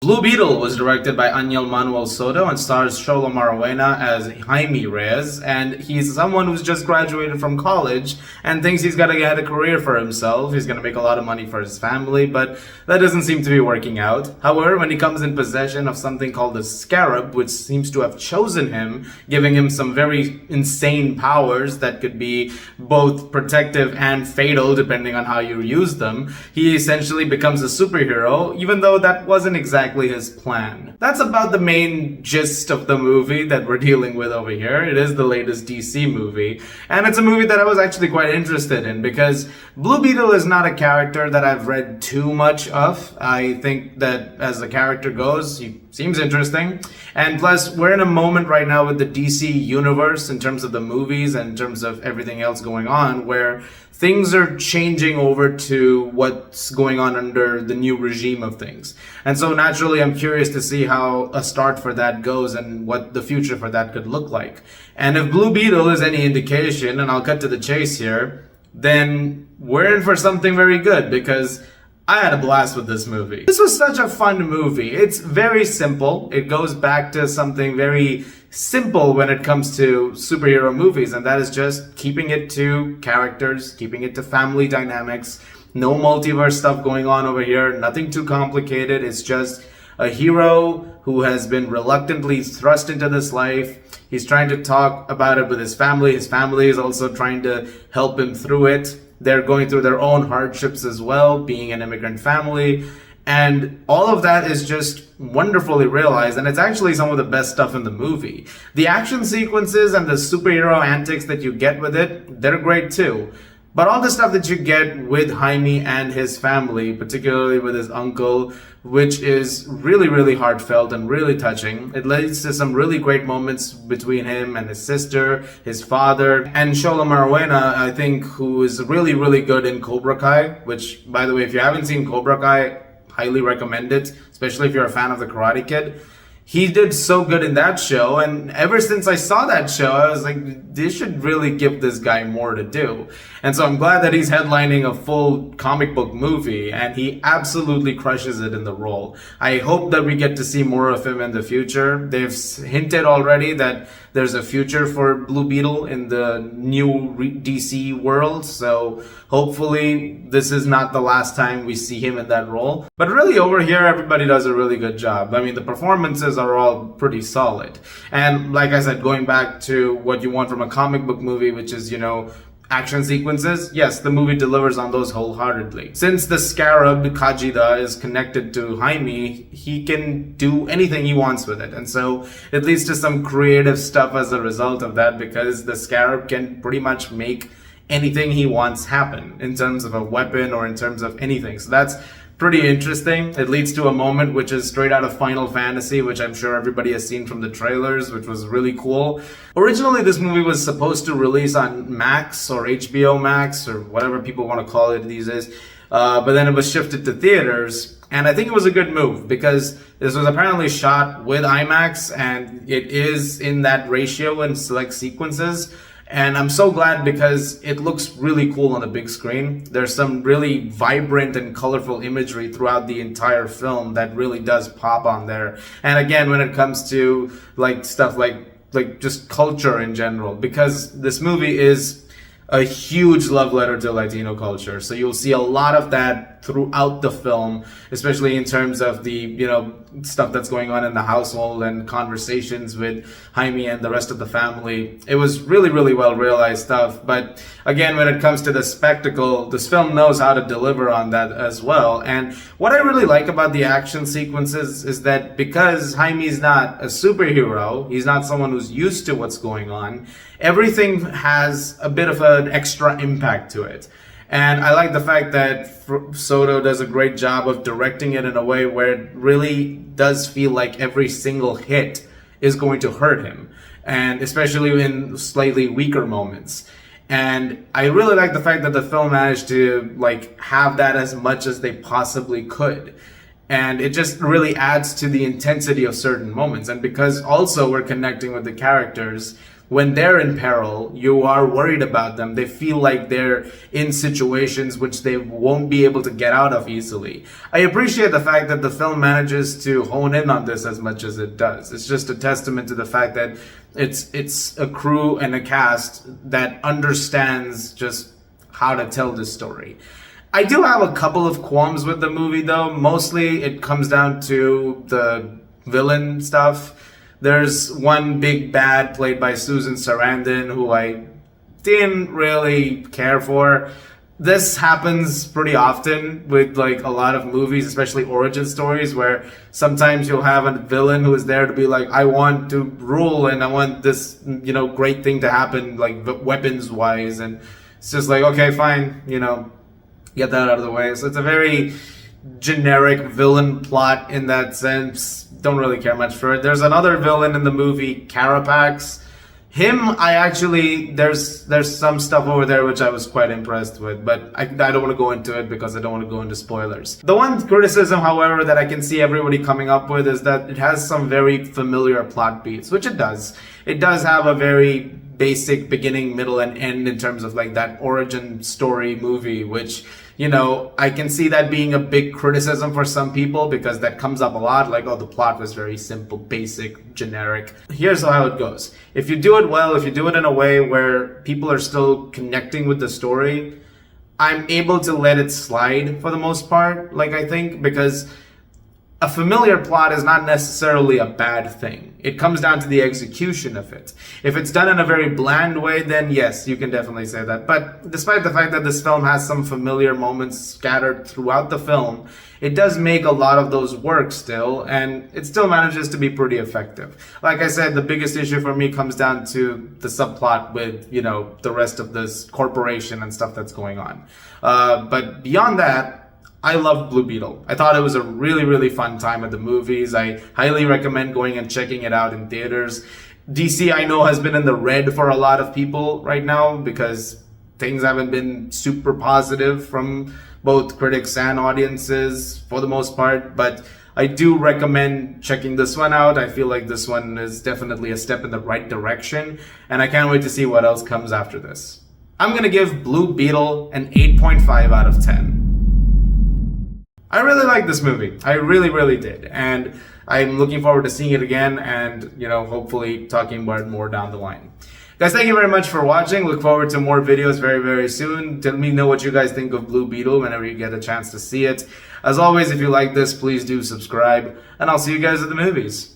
Blue Beetle was directed by Aniel Manuel Soto and stars Xolo Marijuana as Jaime Reyes, and he's someone who's just graduated from college and thinks he's got to get a career for himself. He's going to make a lot of money for his family, but that doesn't seem to be working out. However, when he comes in possession of something called the Scarab, which seems to have chosen him, giving him some very insane powers that could be both protective and fatal depending on how you use them, he essentially becomes a superhero, even though that wasn't exactly his plan. That's about the main gist of the movie that we're dealing with over here. It is the latest DC movie, and it's a movie that I was actually quite interested in because Blue Beetle is not a character that I've read too much of. I think that as the character goes, he seems interesting, and plus we're in a moment right now with the DC universe in terms of the movies and in terms of everything else going on where things are changing over to what's going on under the new regime of things. And so naturally, I'm curious to see how a start for that goes and what the future for that could look like. And if Blue Beetle is any indication, and I'll cut to the chase here, then we're in for something very good because I had a blast with this movie. This was such a fun movie. It's very simple. It goes back to something very simple when it comes to superhero movies, and that is just keeping it to characters, keeping it to family dynamics. No multiverse stuff going on over here. Nothing too complicated. It's just a hero who has been reluctantly thrust into this life. He's trying to talk about it with his family. His family is also trying to help him through it. They're going through their own hardships as well, being an immigrant family. And all of that is just wonderfully realized, and it's actually some of the best stuff in the movie. The action sequences and the superhero antics that you get with it, they're great too. But all the stuff that you get with Jaime and his family, particularly with his uncle, which is really, really heartfelt and really touching. It leads to some really great moments between him and his sister, his father, and Xolo Marijuana, I think, who is really, really good in Cobra Kai, which, by the way, if you haven't seen Cobra Kai, highly recommend it, especially if you're a fan of The Karate Kid. He did so good in that show, and ever since I saw that show, I was like, they should really give this guy more to do. And so I'm glad that he's headlining a full comic book movie, and he absolutely crushes it in the role. I hope that we get to see more of him in the future. They've hinted already that there's a future for Blue Beetle in the new DC world, so hopefully this is not the last time we see him in that role. But really over here, everybody does a really good job. I mean, the performances are all pretty solid. And like I said, going back to what you want from a comic book movie, which is, action sequences, yes, the movie delivers on those wholeheartedly. Since the Scarab, Kajida, is connected to Jaime, he can do anything he wants with it. And so it leads to some creative stuff as a result of that, because the Scarab can pretty much make anything he wants happen in terms of a weapon or in terms of anything. So that's pretty interesting. It leads to a moment which is straight out of Final Fantasy, which I'm sure everybody has seen from the trailers, which was really cool. Originally, this movie was supposed to release on Max or HBO Max or whatever people want to call it these days, but then it was shifted to theaters. And I think it was a good move because this was apparently shot with IMAX, and it is in that ratio in select sequences. And I'm so glad because it looks really cool on the big screen. There's some really vibrant and colorful imagery throughout the entire film that really does pop on there. And again, when it comes to stuff like just culture in general, because this movie is a huge love letter to Latino culture. So you'll see a lot of that throughout the film, especially in terms of the, stuff that's going on in the household and conversations with Jaime and the rest of the family. It was really, really well realized stuff. But again, when it comes to the spectacle, this film knows how to deliver on that as well. And what I really like about the action sequences is that because Jaime's not a superhero, he's not someone who's used to what's going on, everything has a bit of an extra impact to it. And I like the fact that Soto does a great job of directing it in a way where it really does feel like every single hit is going to hurt him, and especially in slightly weaker moments. And I really like the fact that the film managed to have that as much as they possibly could. And it just really adds to the intensity of certain moments. And because also we're connecting with the characters, when they're in peril, you are worried about them. They feel like they're in situations which they won't be able to get out of easily. I appreciate the fact that the film manages to hone in on this as much as it does. It's just a testament to the fact that it's a crew and a cast that understands just how to tell this story. I do have a couple of qualms with the movie though. Mostly it comes down to the villain stuff. There's one big bad played by Susan Sarandon who I didn't really care for. This happens pretty often with like a lot of movies, especially origin stories, where sometimes you'll have a villain who is there to be like, I want to rule and I want this, great thing to happen, like weapons wise. And it's just like, okay, fine, get that out of the way. So it's a very generic villain plot in that sense. Don't really care much for it. There's another villain in the movie, Carapax. Him, there's some stuff over there which I was quite impressed with, but I don't want to go into it because I don't want to go into spoilers. The one criticism, however, that I can see everybody coming up with is that it has some very familiar plot beats, which it does. It does have a very basic beginning, middle, and end in terms of like that origin story movie, which, I can see that being a big criticism for some people because that comes up a lot, like, oh, the plot was very simple, basic, generic. Here's how it goes. If you do it well, if you do it in a way where people are still connecting with the story, I'm able to let it slide for the most part, I think, because a familiar plot is not necessarily a bad thing. It comes down to the execution of it. If it's done in a very bland way, then yes, you can definitely say that. But despite the fact that this film has some familiar moments scattered throughout the film, it does make a lot of those work still, and it still manages to be pretty effective. Like I said, the biggest issue for me comes down to the subplot with, the rest of this corporation and stuff that's going on. But beyond that, I loved Blue Beetle. I thought it was a really, really fun time at the movies. I highly recommend going and checking it out in theaters. DC, I know, has been in the red for a lot of people right now because things haven't been super positive from both critics and audiences for the most part, but I do recommend checking this one out. I feel like this one is definitely a step in the right direction, and I can't wait to see what else comes after this. I'm going to give Blue Beetle an 8.5 out of 10. I really like this movie. I really, really did. And I'm looking forward to seeing it again and, hopefully talking about it more down the line. Guys, thank you very much for watching. Look forward to more videos very, very soon. Tell me know what you guys think of Blue Beetle whenever you get a chance to see it. As always, if you like this, please do subscribe. And I'll see you guys at the movies.